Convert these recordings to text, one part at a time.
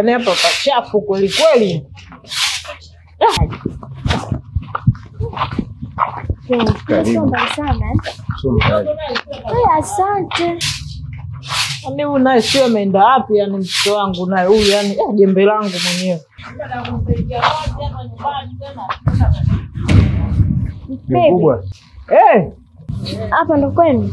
Yaani hapa pachafu kweli kweli. Karibu sana. Asante. Yaani unaye sio ameenda wapi yani mtoto wangu na huyu yani jembe langu mwenyewe. Mkubwa. Hapa ndo kwenu?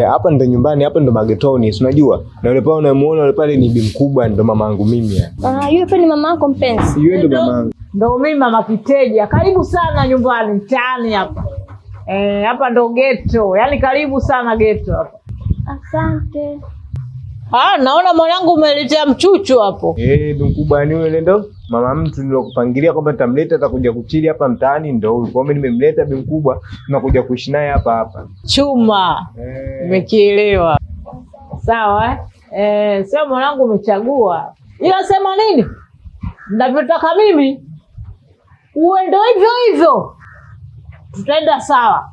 Hapa ndo nyumbani, hapa ndo magetoni, si unajua? Na yule pale unamuona yule pale ni bibi mkubwa, ndo mamangu mimi yani. Yule pale ni mama yako mpenzi? Yule ndo mamangu. Ndo mimi mama Kiteja. Karibu sana nyumbani mtaani hapa. Hapa ndo ghetto. Yaani karibu sana ghetto hapa. Asante. Naona mwanangu umeletea mchuchu hapo. Bibi mkubwa ni yule ndo mama mtu nilokupangilia kwamba nitamleta atakuja kuchili hapa mtaani ndo huyu. Kwa mimi nimemleta bibi mkubwa tunakuja kuishi naye hapa. Chuma. Nimekielewa. Sawa sio mwanangu umechagua. Ila sema nini? Ninavyotaka mimi uwe ndo hivyo hivyo. Tutaenda sawa.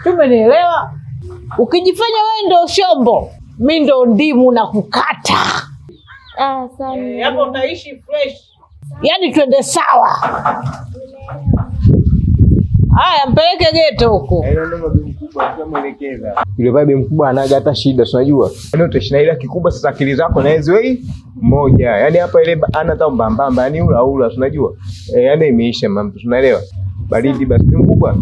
Tumenielewa? Ukijifanya wewe ndo shombo, mimi ndo ndimu na kukata. Asante. Hapo utaishi fresh. Yaani twende sawa. Haya mpeleke ghetto huko. Ndio bibi mkubwa tunamuelekeza. Yule bibi mkubwa anaga hata shida, unajua? Yaani utaishi na ile kikubwa sasa akili zako na hizo moja. Yaani hapa ile ana tamba mbamba, yaani ula unajua? Yaani imeisha mambo, tunaelewa. Baridi basi mkubwa.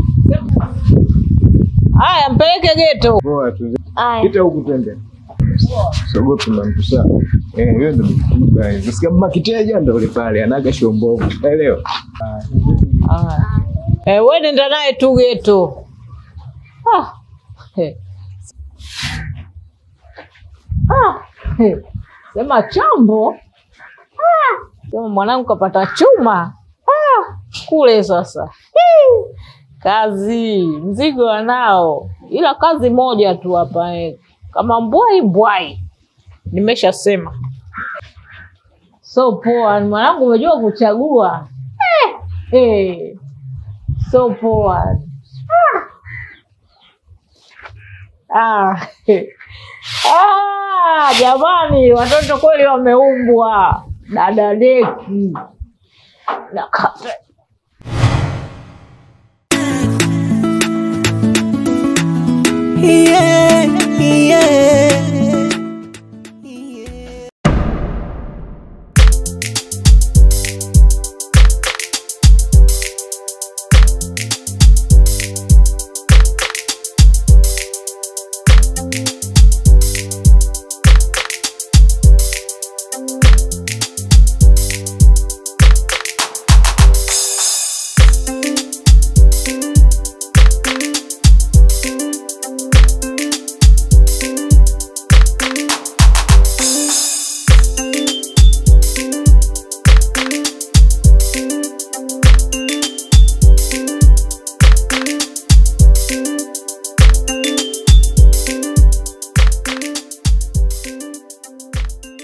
Haya mpeleke ghetto. Poa tu. Kita huku twende. Sogopi mambo sawa. Yule ndo mkubwa. Nasikia mama Kiteja ndo yule pale anaga shombo. Unaelewa? Wewe nenda naye tu ghetto. Sema chombo. Sema mwanangu kapata chuma. Kule sasa. Kazi, mzigo wanao. Ila kazi moja tu hapa kama mbwai. Nimeshasema. So poa, mwanangu umejua kuchagua. So poa. Jamani, watoto kweli wameumbwa. Dada Deki. Na kafe.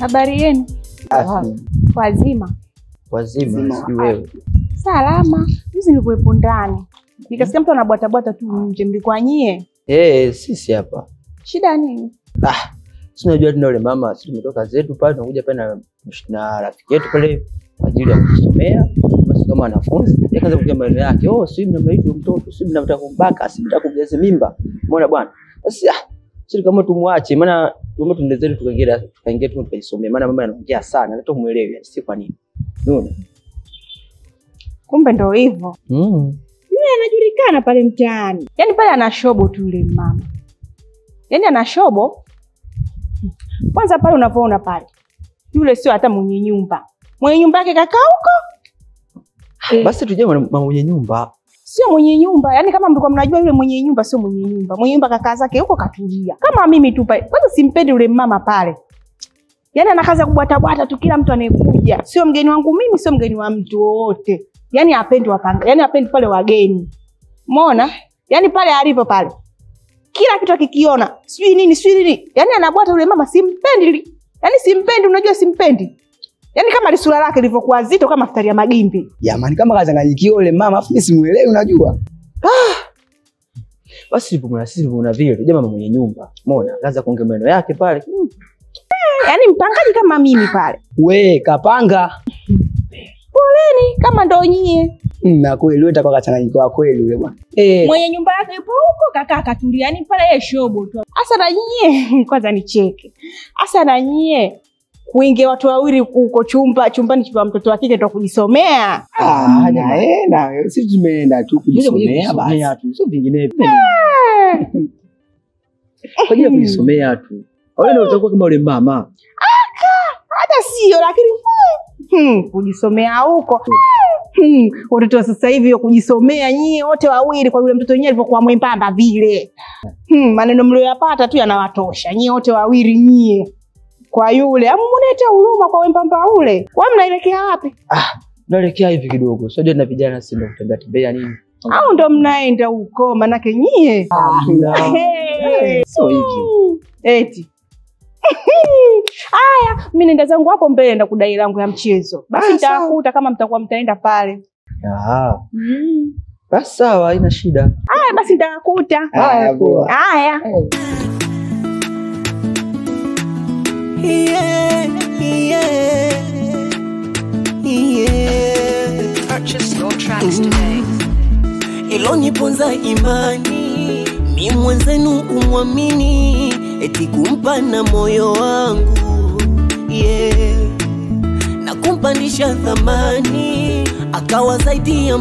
Habari yenu? Wazima. Wazima, si wewe? Salama. Hizi nilikuwepo ndani. Nikasikia mtu anabwata tu nje, mlikuwa nyie? Sisi hapa. Shida nini? Si unajua tuna yule mama, sisi tumetoka zetu pale tunakuja pale na rafiki yetu pale kwa ajili ya kusomea, basi kama wanafunzi. Yakaanza kuja maneno yake, si mnamlaita mtoto, si mnamtaka kumbaka, si mnataka kumjaza mimba. Umeona bwana? Basi sisi kama tumwache, maana tuombe tuende zetu tukaingia tu tukajisomea, maana mama anaongea sana, hata kumuelewa, si kwa nini. Unaona? Kumbe ndio hivyo. Yule anajulikana pale mtaani. Yaani pale ana shobo tu yule mama. Yaani ana shobo. Kwanza pale unapoona pale. Yule sio hata mwenye nyumba. Mwenye nyumba yake kakaa huko. Basi tuje mwenye nyumba. Sio mwenye nyumba. Yaani kama mlikuwa mnajua yule mwenye nyumba sio mwenye nyumba. Mwenye nyumba kakaa zake huko katulia. Kama mimi tu pale. Kwanza simpendi yule mama pale. Yaani anakaza kubwata tu kila mtu anayekuja. Sio mgeni wangu mimi, sio mgeni wa mtu wote. Yaani hapendi wapanga. Yaani hapendi pale wageni. Umeona? Yaani pale alipo pale. Kila kitu akikiona, sijui nini. Yaani anabwata yule mama simpendi. Yaani simpendi, unajua simpendi. Yaani kama lisura lake lilivyokuwa zito kama futari ya magimbi. Jamani kama kazanganyikiwa yule mama, afu mimi simuelewi unajua. Basi sisi vile, jamaa mama mwenye nyumba. Umeona? Kaanza kuongea maneno yake pale. Yaani mpangaji kama mimi pale. We kapanga. Poleni kama ndo nyie. Na kweli wewe utakuwa kachanganyiko kweli yule bwana. Mwenye nyumba yake yupo huko kakaa katulia. Yaani pale yeye shobo tu. Asa na nyie kwanza nicheke. Asa na nyie kuingia watu wawili huko chumbani kwa mtoto wa kike ndo kujisomea. Na sisi tumeenda tu kujisomea basi. Sio vinginevyo. Kwa ajili ya kujisomea tu. Wewe ndio utakuwa kama yule mama. Hata sio lakini kujisomea huko. Watoto wa sasa hivi kujisomea nyie wote wawili kwa yule mtoto wenyewe alivyokuwa mwembamba vile. Maneno mlioyapata tu yanawatosha. Nyie wote wawili nyie. Kwa yule, amunete huruma kwa wembamba ule. Wewe mnaelekea wapi? Naelekea hivi kidogo. Sio ndio na vijana si ndio kutembea tembea nini? Au ndo mnaenda huko manake nyie? Sio hivi. Eti. Aya, mimi nenda zangu hapo mbele naenda kudai langu ya mchezo. Basi nitakuta kama mtakuwa mtaenda pale. Basi sawa, haina shida. Aya, basi nitakuta. Haya poa. Aya. Purchase your tracks today. Iloniponza imani mi mwenzenu kumwamini eti kumpa na moyo wangu na kumpandisha thamani akawa zaidi ya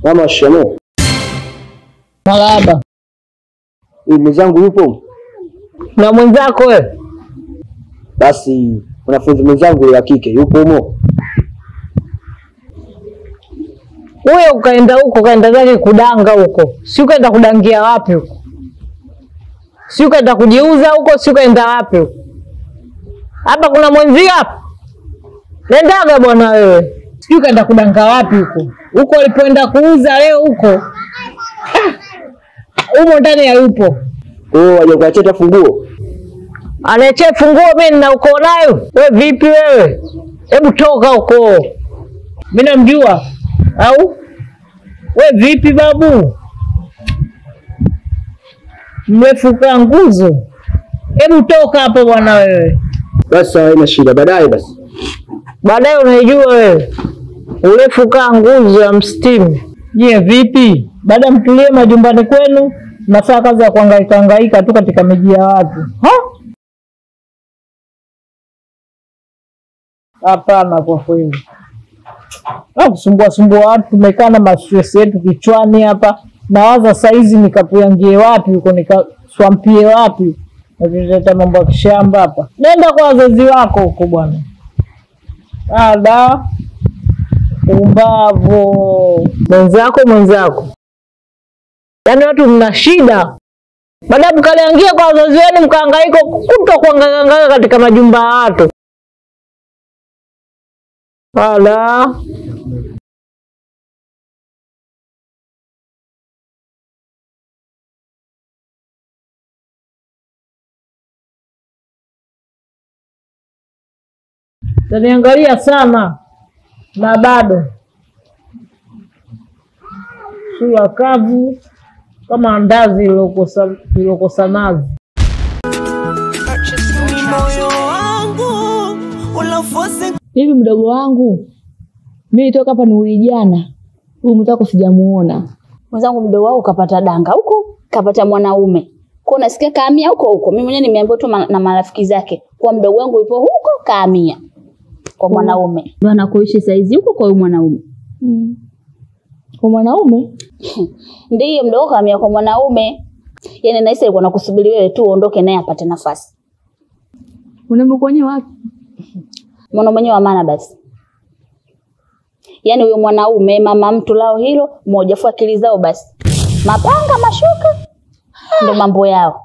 Mama shamo. Marahaba. Mwenzangu yupo? Na mwenzako wewe? Basi mwanafunzi mwenzangu wa kike yupo humo? Wewe ukaenda huko kaenda zake kudanga huko. Si ukaenda kudangia wapi huko? Si ukaenda kujiuza huko, si ukaenda wapi huko? Hapa kuna mwenzi hapa. Nendaga bwana wewe. Si ukaenda kudanga wapi huko? Huko alipoenda kuuza leo huko. Humo ndani hayupo. Waje kuacheta funguo. Anaachia funguo mimi nina uko nayo. Wewe vipi wewe? Hebu toka huko. Mimi namjua. Au? Wewe vipi babu? Mmefuka nguzo. Hebu toka hapo bwana wewe. Basi haina shida, baadaye basi. Baadaye unaijua wewe. Urefuka nguzo ya mstimu. Je, vipi? Baada mtulie majumbani kwenu, nafaa kazi ya kuhangaika tu katika miji ya watu. Hapana kwa kweli. Kusumbua watu, tumekaa na mastress yetu kichwani hapa. Nawaza saizi nikapuyangie wapi huko, nikaswampie wapi. Nakileta mambo ya kishamba hapa. Nenda kwa wazazi wako huko bwana. Ada. Umbavu. Mwenzako. Yaani watu mna shida. Baada mkaliangia kwa wazazi wenu mkahangaika kutokuhangaika katika majumba ya watu. Ala. Taniangalia sana na bado sura kavu kama andazi lilokosa nazi. Hivi mdogo wangu, mimi toka hapa ni jana. Huyu mtako sijamuona. Mwenzangu mdogo wao kapata danga huko, kapata mwanaume. Kwa nasikia kahamia huko. Mimi mwenyewe nimeambiwa tu na marafiki zake kwa mdogo wangu yupo huko kahamia kwa mwanaume. Ndio anakoishi saizi huko kwa huyu mwanaume. Kwa mwanaume? Ndiyo mdogo kahamia kwa mwanaume. Yaani nahisi alikuwa anakusubiri wewe tu uondoke naye apate nafasi. Unamkonye wapi? Mwana mwenyewe wa maana basi. Yaani huyo mwanaume mama mtu lao hilo moja fu akili zao basi. Mapanga mashuka ndio mambo yao.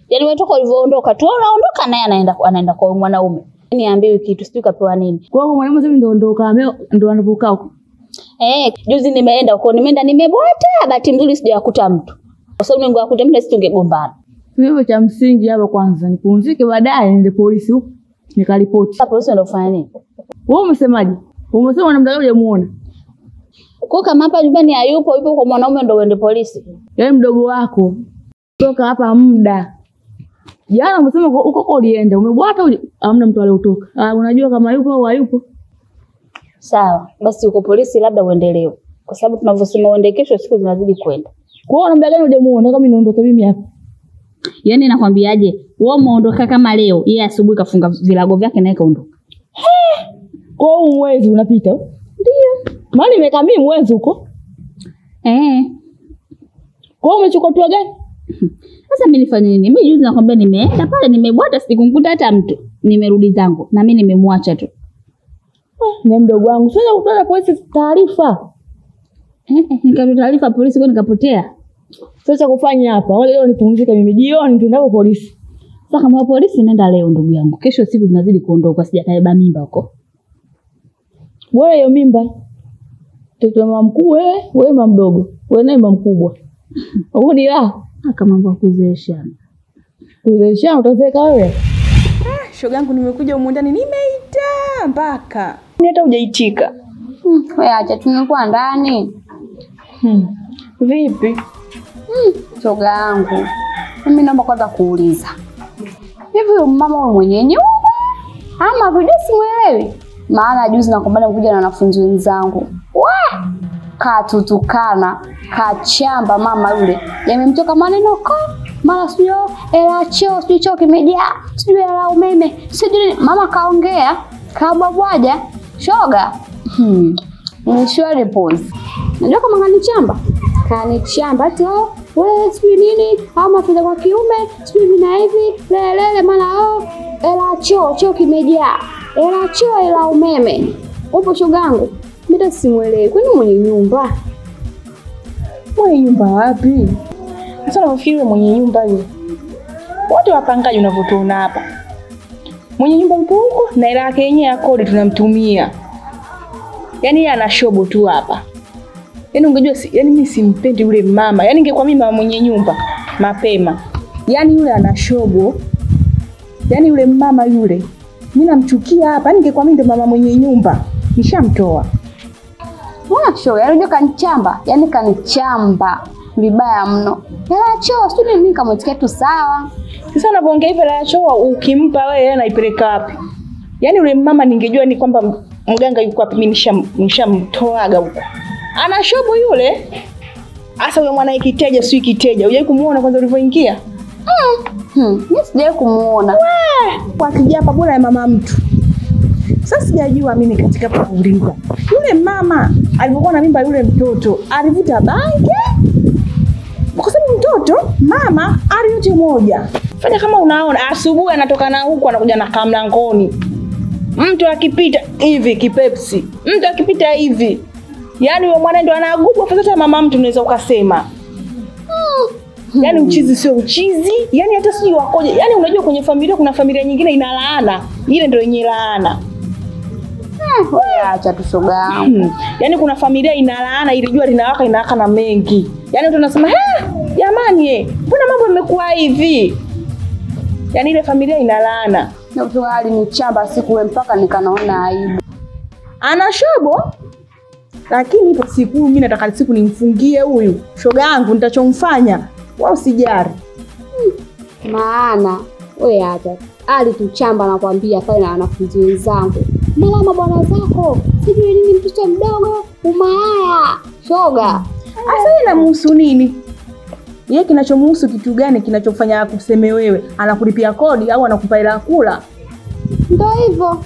Yaani wewe toka ulivyoondoka tu unaondoka naye anaenda kwa mwanaume. Niambiwe kitu sijui kapewa nini. Kwa hiyo mwanaume sasa ndio ondoka ndio anapokaa huko. Juzi nimeenda huko nimebwata bahati nzuri sijakuta mtu. Kwa sababu ningewakuta mtu singegombana. Hivyo cha msingi hapa kwanza nipumzike baadaye niende polisi huko nikaripoti. Polisi ndio kufanya nini? Wewe umesemaje? Umesema namna gani hujamuona? Kwa kama hapa nyumbani hayupo yupo kwa mwanaume ndio uende polisi. Yaani mdogo wako toka hapa muda. Jana umesema uko ulienda, umebwata hamna mtu aliotoka. Unajua kama yupo au hayupo? Sawa, basi uko polisi labda uendelee. Kwa sababu tunavyosema uende kesho siku zinazidi kwenda. Kwa hiyo namna gani hujamuona kama niondoke mimi hapa? Yaani nakwambiaje? Wewe umeondoka kama leo, yeye asubuhi kafunga vilago vyake na kaondoka. Kwa hiyo mwezi unapita? Ndio. Maana nimekaa mimi mwezi huko. Kwa hiyo umechukua hatua gani? Sasa mimi nifanye nini? Mimi juzi nakwambia nimeenda pale nimebwata sikumkuta hata mtu. Nimerudi zangu na mimi nimemwacha tu. Na mdogo wangu sasa kutoa polisi taarifa. Nikatoa taarifa polisi kwa nikapotea. Sasa kufanya hapa, wale leo nipumzike mimi jioni tunaenda polisi. Sasa kama polisi nenda leo ndugu yangu. Kesho siku zinazidi kuondoka sijakaiba mimba huko. Bora hiyo mimba. Mtoto mama mkubwa wewe mama mdogo. Wewe naye mama mkubwa. Urudi la kama mambo kuzeeshana. Kuzeeshana utazeka wewe. Shoga yangu nimekuja huko ndani nimeita mpaka. Ni hata hujaitika. Wewe acha tumekuwa ndani. Vipi? Shoga yangu. Mimi naomba kwanza kuuliza. Hivi mama wewe mwenye nyumba ama video simuelewi? Maana juzi nakumbana kuja na wanafunzi wenzangu. Katutukana, kachamba mama yule. Yamemtoka maneno mara sio ela choo, sio choo kimejaa, sio ela umeme. Sio mama kaongea, kababwaja, shoga. Nishwari pose. Unajua kama kanichamba tu wewe sio nini ama fedha kwa kiume, sio hivi na hivi, lele mara ela choo kimejaa. Ela choo ela umeme. Upo shogangu. Mimi simuelewi. Kwani mwenye nyumba? Mwenye nyumba wapi? Sasa nafikiri mwenye nyumba yule. Wote wapangaji unavyotuona hapa. Mwenye nyumba yupo huko na ila yake yenyewe ya kodi tunamtumia. Yaani yeye ana shobo tu hapa. Yaani ungejua yaani mimi simpendi yule mama. Yaani ingekuwa mimi mama mwenye nyumba mapema. Yaani yule ana shobo. Yaani yule mama yule mimi namchukia hapa. Yaani ingekuwa mimi ndo mama mwenye nyumba nishamtoa. Shoga, yaani kanichamba vibaya mno. Hela choo, sio mimi kamwetikia tu sawa. Sasa unapoongea hivyo hela choo ukimpa wewe anaipeleka wapi? Yaani yule mama ningejua ni kwamba mganga yuko wapi mimi nishamtoaga huko. Ana shobo yule. Asa yule mwana ikiteja sio ikiteja. Unajai kumuona kwanza ulivyoingia? Mimi sijai kumuona. Kwa kija hapa bora ya mama mtu. Sasa sijajua mimi katika kuuliza. Yule mama alipokuwa na mimba yule mtoto, alivuta bangi? Kwa sababu mtoto, mama ali yote moja. Fanya kama unaona asubuhi anatoka na huku anakuja na kamlangoni. Mtu akipita hivi kipepsi. Mtu akipita hivi. Yaani yule mwana ndo anagubwa hata mama mtu unaweza ukasema. Yaani uchizi sio uchizi, yaani hata sijui wakoje. Yaani unajua kwenye familia kuna familia nyingine ina laana. Ile ndio yenye laana. Wewe acha tu shoga yangu. Yaani kuna familia ina laana ile jua linawaka na mengi. Yaani mtu anasema, jamani mbona mambo yamekuwa hivi?" Yaani ile familia ina laana. Na mtu alinichamba siku ile mpaka nikanaona aibu. Ana shobo? Lakini ipo siku mimi nataka siku nimfungie huyu. Shoga yangu nitachomfanya. Wao sijari. Maana wewe acha. Alituchamba nakwambia pale na wanafunzi wenzangu. Mama bwana zako, sijui nini mtoto mdogo, umaaya. Shoga. Asa inamhusu nini? Yeye kinachomhusu kitu gani kinachofanya akuseme wewe? Anakulipia kodi au anakupa hela kula? Ndio hivyo.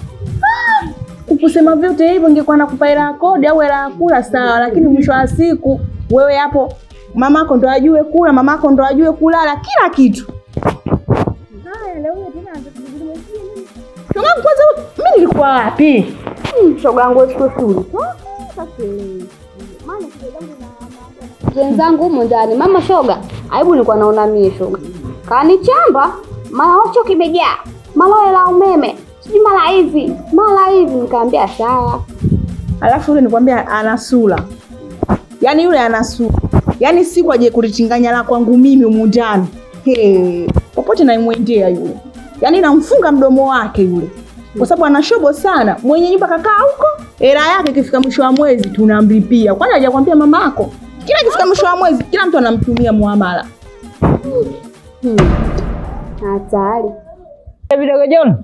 Ukusema vyote hivyo ingekuwa anakupa hela kodi au hela kula sawa, lakini mwisho wa siku wewe hapo mamako ndo ajue kula, mamako ndo ajue kulala, kila kitu. Haya leo tena anatuzungumzia nini? Shoga yangu kwanza mimi nilikuwa wapi? Shoga yangu wewe shule. Maana wenzangu humo ndani. Mama shoga, aibu nilikuwa naona mie shoga. Kanichamba, mara ocho kimejaa, mara la umeme, sijui mara hivi, nikamwambia sawa. Alafu yule nikwambia ana sura. Yaani yule ana sura. Yaani si kwaje kulichanganya la kwangu mimi humu ndani. Popote naimwendea yule. Yaani namfunga mdomo wake yule. Kwa sababu ana shobo sana. Mwenye nyumba kakaa huko, hela yake ikifika mwisho wa mwezi tunamlipia. Kwani hajakwambia mamako? Kila ikifika mwisho wa mwezi kila mtu anamtumia muamala. Hatari. Vidogo John.